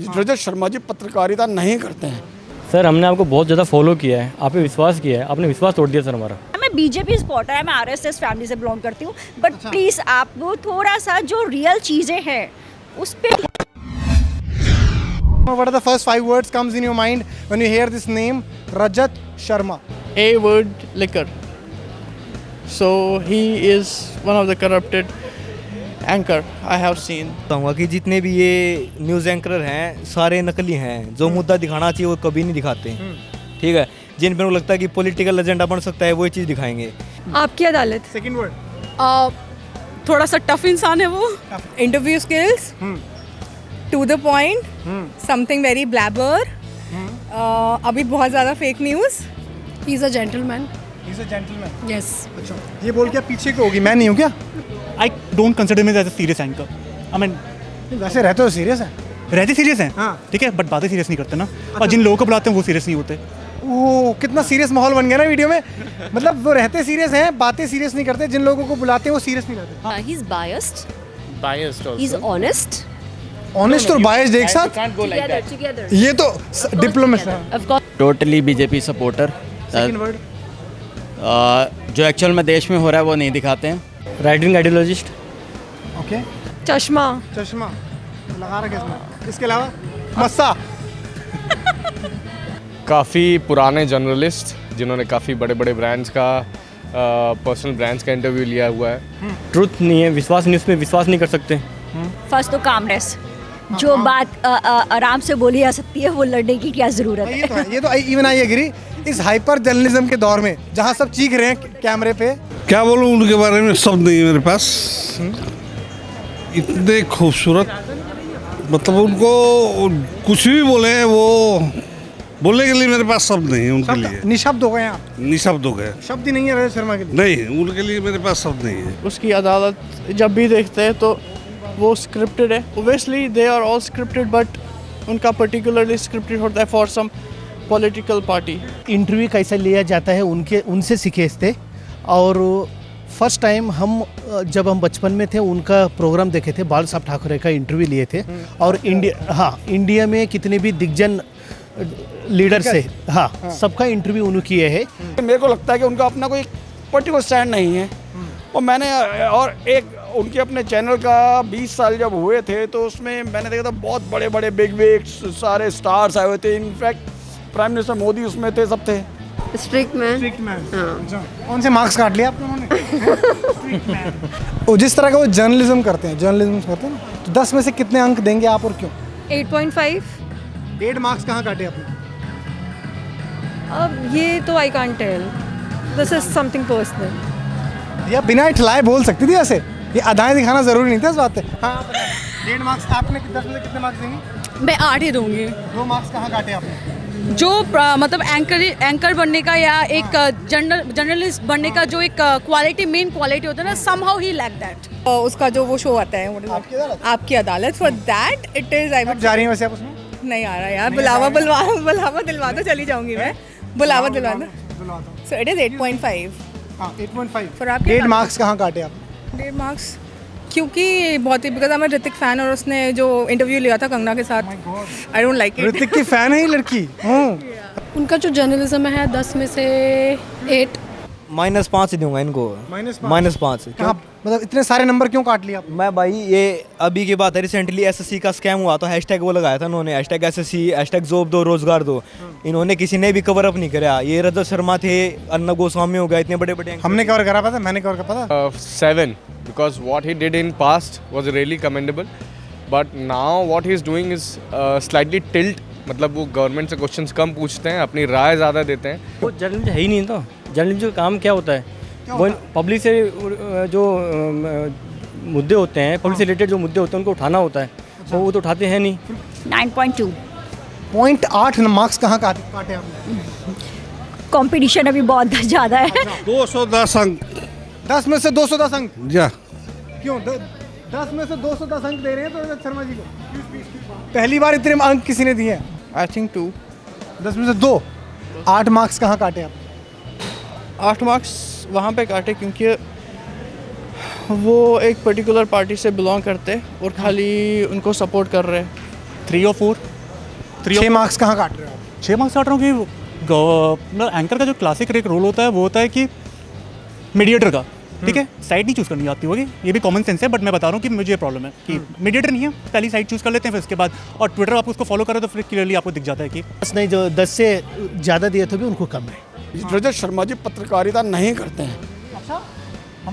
रजत शर्मा जी पत्रकारिता नहीं करते हैं। सर हमने आपको बहुत ज़्यादा फॉलो किया है, आप पे विश्वास किया है, आपने विश्वास तोड़ दिया सर हमारा। मैं बीजेपी सपोर्टर है, मैं आरएसएस फैमिली से बिलोंग करती हूँ, बट प्लीज़ आप वो थोड़ा सा जो रियल चीज़ें हैं उस पर। What are the first 5 words comes in your mind when you hear this name, Rajat Sharma? A word, liquor. So he is one of the corrupted anchor I have seen. कहूँगा कि जितने भी ये news anchor हैं सारे नकली हैं, जो मुद्दा दिखाना चाहिए वो कभी नहीं दिखाते हैं। ठीक है, जिन पर लगता है कि पॉलिटिकल एजेंडा बन सकता है वो चीज़ दिखाएंगे। आपकी अदालत। Second word. थोड़ा सा टफ इंसान है वो। Interview skills, to the point, something very blabber, अभी बहुत ज़्यादा fake news. He is a gentleman. He's a gentleman. Yes. अच्छा, ये बोल के पीछे को होगी, मैं नहीं हूँ क्या? I don't consider me as a serious anchor. I mean, वैसे रहते हो सीरियस है? रहते सीरियस हैं, हाँ। ठीक है, बट बातें सीरियस नहीं करते ना। और जिन लोगों को बुलाते हैं वो सीरियस नहीं होते। ओह, कितना सीरियस माहौल बन गया ना वीडियो में। मतलब वो रहते सीरियस हैं, बातें सीरियस नहीं करते, जिन लोगों को बुलाते हैं वो सीरियस नहीं करते। He's biased. Biased also. He's honest. Honest और बायस्ड एक साथ, Can't go like that. Together. ये तो diplomacy. Of course. Totally BJP supporter. Second word. जो एक्चुअल में देश में हो रहा है वो नहीं दिखाते हैं। Right wing ideologist. ओके, चश्मा। चश्मा लगा रखा इसमें। इसके अलावा मस्सा। काफ़ी पुराने जर्नलिस्ट जिन्होंने काफ़ी बड़े बड़े ब्रांड्स का पर्सनल ब्रांड्स का इंटरव्यू लिया हुआ है। ट्रुथ नहीं है, विश्वास नहीं, उसमें विश्वास नहीं कर सकते। फर्स्ट तो कामनेस, जो बात आराम से बोली जा सकती है वो लड़ने की क्या ज़रूरत है। ये तो इवन आई एग्री। इस हाइपर जर्नलिज्म के दौर में जहाँ सब चीख रहे हैं कैमरे पे, क्या बोलूं उनके बारे में, शब्द नहीं है मेरे पास। इतने खूबसूरत, मतलब उनको कुछ भी बोले वो बोलने के लिए मेरे पास शब्द नहीं है उनके लिए। निशब्द हो गए आप। निशब्द हो गए, शब्द ही नहीं है रजत शर्मा के लिए। नहीं, उनके लिए मेरे पास शब्द नहीं है। उसकी अदालत जब भी देखते हैं तो वो स्क्रिप्टेड है। Obviously they are all scripted, but उनका particularly scripted होता है for some political party. Interview कैसे लिया जाता है उनसे सीखे थे। और फर्स्ट टाइम जब हम बचपन में थे उनका प्रोग्राम देखे थे, बाल साहब ठाकरे का इंटरव्यू लिए थे। और इंडिया में कितने भी दिग्गज लीडर से सबका इंटरव्यू उन्होंने किए हैं। मेरे को लगता है कि उनका अपना कोई पर्टिकुलर स्टैंड नहीं है। और एक उनके अपने चैनल का 20 साल जब हुए थे तो उसमें मैंने देखा था बहुत बड़े बड़े बिग सारे स्टार्स आए हुए थे। इनफैक्ट प्राइम मिनिस्टर मोदी उसमें थे, सब थे। Strict man. हाँ। कौन से मार्क्स काट लिया आप लोगों ने? वो जिस तरह का वो जर्नलिज्म करते हैं ना, तो 10 में से कितने अंक देंगे आप और क्यों? 8.5। 8 मार्क्स कहाँ काटे आपने? अब ये तो I can't tell, this is something personal. या बिना इठलाए बोल सकती थी ऐसे, ये अदाएं दिखाना जरूरी नहीं था इस बात पे। हाँ, 1.5 मार्क्स आपने 10 में से कितने मार्क्स देंगे? मैं 8 ही दूंगी। 2 मार्क्स कहाँ काटे आपने? जो मतलब एंकर बनने का या एक जर्नलिस्ट बनने का जो एक मेन क्वालिटी होता है ना, somehow he lack that. उसका जो वो शो आता है आपकी अदालत, for that it is I would. जा रही हैं वैसे आप उसमें? नहीं आ रहा यार, बुलावा दिलवा दो, चली जाऊंगी मैं। बुलावा दिलवा दो। So it is 8.5। 8.5 फॉर आपके 8 मार्क्स कहाँ काटे आप? 8 मार्क्स क्योंकि बहुत ही बिकॉज मैं ऋतिक फैन, और उसने जो इंटरव्यू लिया था कंगना के साथ, I don't like it. Hrithik की फैन है ये लड़की। उनका जो जर्नलिज्म है 10 में से 8। -5 दूंगा इनको। -5। मतलब इतने सारे नंबर क्यों काट लिया? मैं भाई ये अभी की बात है, रिसेंटली एसएससी का स्कैम हुआ तो हैशटैग वो लगाया था उन्होंने, #SSC, #जॉब दो रोजगार दो। इन्होंने किसी ने भी कवर अप नहीं करा। ये रजत शर्मा थे, अन्ना गोस्वामी हो गया, इतने बड़े बड़े हमने कवर करा, पता मैंने कवर करा पता। 7 because what he did in past was really commendable, but now what he is doing is slightly tilt. मतलब वो गवर्नमेंट से क्वेश्चंस कम पूछते हैं, अपनी राय ज़्यादा देते हैं। वो जर्नलिज्म है ही नहीं। तो जर्नलिज्म का काम क्या होता है? वो पब्लिक से जो मुद्दे होते हैं, पब्लिक से रिलेटेड जो मुद्दे होते हैं उनको उठाना होता है, वो तो उठाते हैं नहीं। 9.2। 0.8 मार्क्स कहाँ काटे आपने? कंपटीशन अभी बहुत ज़्यादा है। 210 अंक। 10 में से 210 अंक? जा क्यों 10 में से 210 अंक दे रहे हैं तो रजत शर्मा जी को? पहली बार इतने अंक किसी ने दिए हैं? I think 2। 10 में से 2। 8 मार्क्स कहाँ काटे आप? 8 मार्क्स वहाँ पे काटे क्योंकि वो एक पर्टिकुलर पार्टी से बिलोंग करते और खाली उनको सपोर्ट कर रहे 3 और 4 6 मार्क्स कहाँ काट रहे हो आप? 6 मार्क्स काट रहा हूँ कि मतलब एंकर का जो क्लासिक एक रोल होता है वो होता है कि मीडिएटर का, ठीक है, साइड नहीं चूज़ करनी आती होगी, ये भी कॉमन सेंस है, बट मैं बता रहा हूँ कि मुझे प्रॉब्लम है कि मीडिएटर नहीं है, पहली साइड चूज़ कर लेते हैं, फिर उसके बाद और ट्विटर आप उसको फॉलो करो तो फिर क्लियरली आपको दिख जाता है कि 10 नहीं, जो 10 से ज़्यादा दिए तो भी उनको कम है। रजत शर्मा जी पत्रकारिता नहीं करते हैं।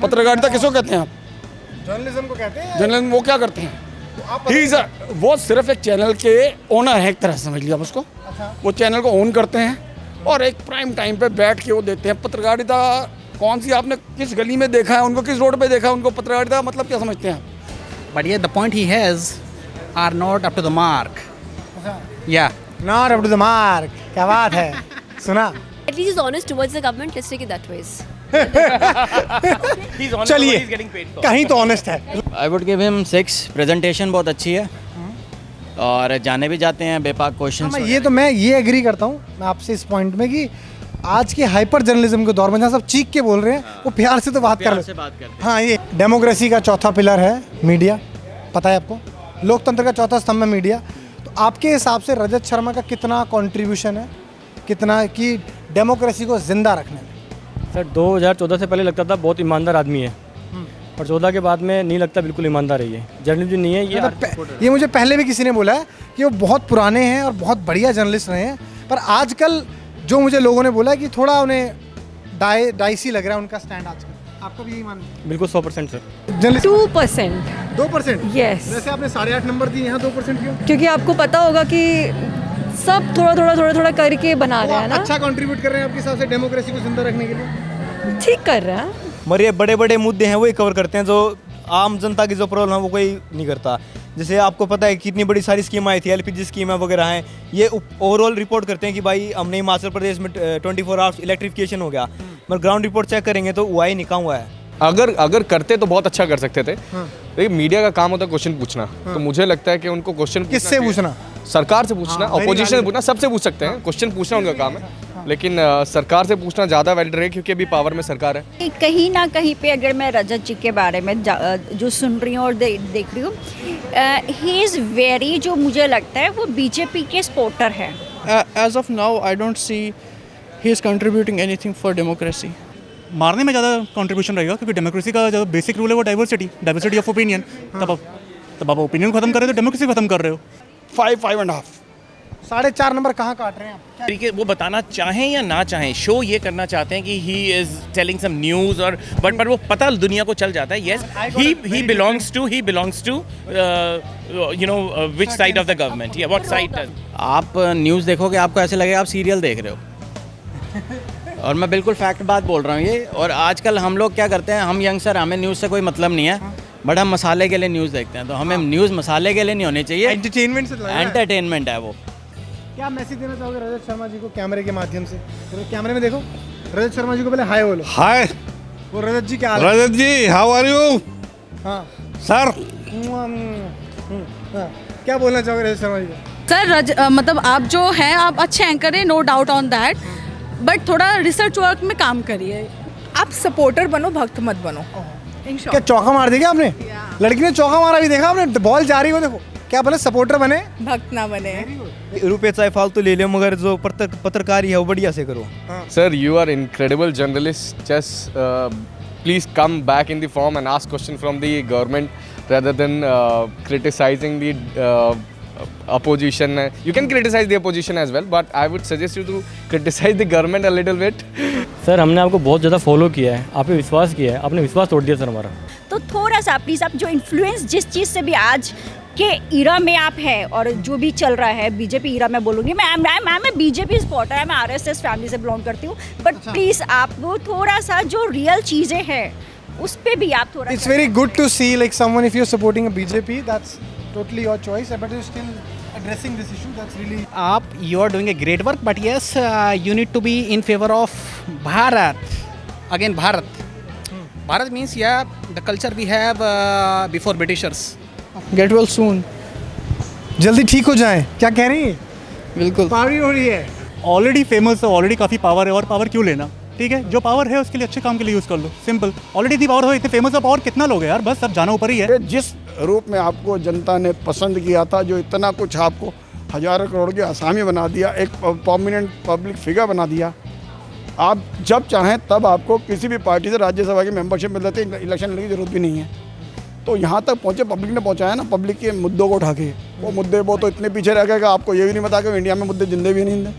पत्रकारिता किसको कहते हैं आप? जर्नलिज्म को कहते हैं। जर्नलिज्म वो क्या करते हैं? वो सिर्फ एक चैनल के ओनर है, एक तरह से समझ लिया आप उसको। वो चैनल को ओन करते हैं और एक प्राइम टाइम पे बैठ के वो देते हैं। पत्रकारिता कौन सी आपने किस गली में देखा है उनको, किस रोड पे देखा है उनको? पत्रकारिता मतलब क्या समझते हैं? But yeah, the point he has are not up to the mark. Yeah. Not up to the mark. क्या बात है, सुना? At least he's honest towards the government. Let's take it that ways. चलिए, कहीं तो ऑनेस्ट है। I would give him 6. Presentation बहुत अच्छी है और जाने भी जाते हैं बेपाक क्वेश्चन। मैं ये एग्री करता हूँ मैं आपसे इस पॉइंट में कि आज के हाइपर जर्नलिज्म के दौर में जहाँ सब चीख के बोल रहे हैं वो प्यार से तो बात कर रहे हैं। हाँ, ये डेमोक्रेसी का चौथा पिलर है मीडिया, पता है आपको? लोकतंत्र का चौथा स्तंभ है मीडिया। तो आपके हिसाब से रजत शर्मा का कितना कंट्रीब्यूशन है, कितना कि डेमोक्रेसी को जिंदा रखने में? सर 2014 से पहले लगता था बहुत ईमानदार आदमी है, और 14 के बाद में नहीं लगता बिल्कुल ईमानदार है। ये जर्नलिस्ट नहीं है ये मुझे पहले भी किसी ने बोला है कि वो बहुत पुराने हैं और बहुत बढ़िया जर्नलिस्ट रहे हैं, पर आजकल जो मुझे लोगों ने बोला कि थोड़ा उन्हें डाइसी लग रहा है उनका स्टैंड आजकल। आपका भी यही मानना है? बिल्कुल 100% सर। 2%। 2%? यस। वैसे आपने 8.5 नंबर दिए, यहाँ 2% क्यों? क्योंकि आपको पता होगा कि सब थोड़ा करके बना रहे हैं ना। अच्छा कंट्रीब्यूट कर रहे हैं आपके हिसाब से डेमोक्रेसी को जिंदा रखने के लिए? ठीक कर रहे हैं। मगर ये बड़े बड़े मुद्दे हैं वही कवर करते हैं, जो आम जनता की जो प्रॉब्लम है वो कोई नहीं करता। जैसे आपको पता है कितनी बड़ी सारी स्कीम आई थी, LPG स्कीम वगैरह हैं, ये ओवरऑल रिपोर्ट करते हैं कि भाई हमने हिमाचल प्रदेश में 24 आवर्स इलेक्ट्रिफिकेशन हो गया, मगर ग्राउंड रिपोर्ट चेक करेंगे तो हुआ ही नहीं, कहाँ हुआ है। अगर करते तो बहुत अच्छा कर सकते थे। लेकिन मीडिया का काम होता है क्वेश्चन पूछना, तो मुझे लगता है कि उनको क्वेश्चन किससे पूछना? सरकार से पूछना, अपोजिशन से पूछना, सबसे पूछ सकते हैं। क्वेश्चन पूछना उनका काम है, लेकिन सरकार से पूछना ज़्यादा वैलिड है क्योंकि अभी पावर में सरकार है। कहीं ना कहीं पे अगर मैं रजत जी के बारे में जो सुन रही हूँ और देख रही हूँ, ही इज़ वेरी, जो मुझे लगता है वो बीजेपी के सपोर्टर है। As of now, I don't see he is contributing anything for democracy. मारने में ज़्यादा कंट्रीब्यूशन रहेगा, क्योंकि डेमोक्रेसी का जो बेसिक रूल है वो डाइवर्सिटी ऑफ ओपिनियन। तब आप ओपिनियन खत्म कर रहे हो तो डेमोक्रेसी खत्म कर रहे हो। 5.5 4.5 नंबर कहाँ काट रहे हैं आप? तरीके वो बताना चाहें या ना चाहें, शो ये करना चाहते हैं कि he is telling some news, और बट वो पता दुनिया को चल जाता है। Yes, he belongs to you know which side of the government, या व्हाट साइड डज। आप न्यूज़ देखोगे आपको ऐसे लगेगा आप सीरियल देख रहे हो, और मैं बिल्कुल फैक्ट बात बोल रहा हूँ ये। और आजकल हम लोग क्या करते हैं, हम यंगस्टर, हमें न्यूज़ से कोई मतलब नहीं है, बट हम मसाले के लिए न्यूज़ देखते हैं। तो हमें न्यूज़ मसाले के लिए नहीं होनी चाहिए, एंटरटेनमेंट है वो। क्या मैसेज देना चाहोगे रजत शर्मा जी को कैमरे के माध्यम से? कैमरे में देखो, रजत शर्मा जी को पहले हाय बोलो। हाय। वो रजत जी क्या? रजत जी, हाउ आर यू? हाँ सर। क्या बोलना चाहोगे रजत शर्मा जी को? सर मतलब आप जो हैं, आप अच्छे एंकर हैं, no doubt on that, but थोड़ा रिसर्च वर्क में काम करिए। आप सपोर्टर बनो, भक्त मत बनो। क्या चौका मार दिया आपने? लड़की ने चौका मारा भी देखा आपने? बॉल जा रही हो देखो। क्या बोले, सपोर्टर बने, भक्त ना बने। रुपये चाहे फालतू ले लो, मगर जो पत्रकारी है वो बढ़िया से करो। Sir, you are incredible journalist, just please come back in the form and ask question from the government rather than criticizing the opposition. You can criticize the opposition as well, but I would suggest you to criticize the government a little bit. Sir हमने आपको बहुत ज़्यादा follow किया है, आप पे विश्वास किया है, आपने विश्वास तोड़ दिया सर हमारा। तो थोड़ा सा प्लीज़ आप जो इन्फ्लुएंस जिस चीज़ से भी आज के इरा में आप है और जो भी चल रहा है बीजेपी इरा में बोलूँगी मैं बीजेपी सपोर्टर है, मैं RSS फैमिली से बिलोंग करती हूँ, बट प्लीज़ आप वो थोड़ा सा जो रियल चीज़ें हैं उस पे भी आप थोड़ा। It's very good to see like someone, if you're supporting a BJP, that's totally your choice, but you're still addressing this issue. That's really. You are doing a great work, but yes, you need to be in favor of Bharat. Again, Bharat. Bharat means the culture we have before Britishers. Get well soon. जल्दी ठीक हो जाएं, क्या कह रही है? बिल्कुल power हो रही है। ऑलरेडी फेमस है, ऑलरेडी काफ़ी पावर है, और पावर क्यों लेना? ठीक है, जो पावर है उसके लिए अच्छे काम के लिए यूज़ कर लो, सिंपल। ऑलरेडी इतनी पावर हो, इतने फेमस हो, और कितना लोग है यार, बस सब जाना ऊपर ही है। जिस रूप में आपको जनता ने पसंद किया था, जो इतना कुछ आपको हज़ारों करोड़ की आसामी बना दिया, एक प्रोमिनेंट पब्लिक फिगर बना दिया। आप जब चाहें तब आपको किसी भी पार्टी से राज्यसभा की मेंबरशिप मिल जाती है, इलेक्शन लड़ने की जरूरत भी नहीं है। तो यहाँ तक पहुँचे, पब्लिक ने पहुँचाया ना, पब्लिक के मुद्दों को उठा के। वो मुद्दे वो तो इतने पीछे रह गए कि आपको ये भी नहीं पता कि इंडिया में मुद्दे जिंदे भी नहीं थे।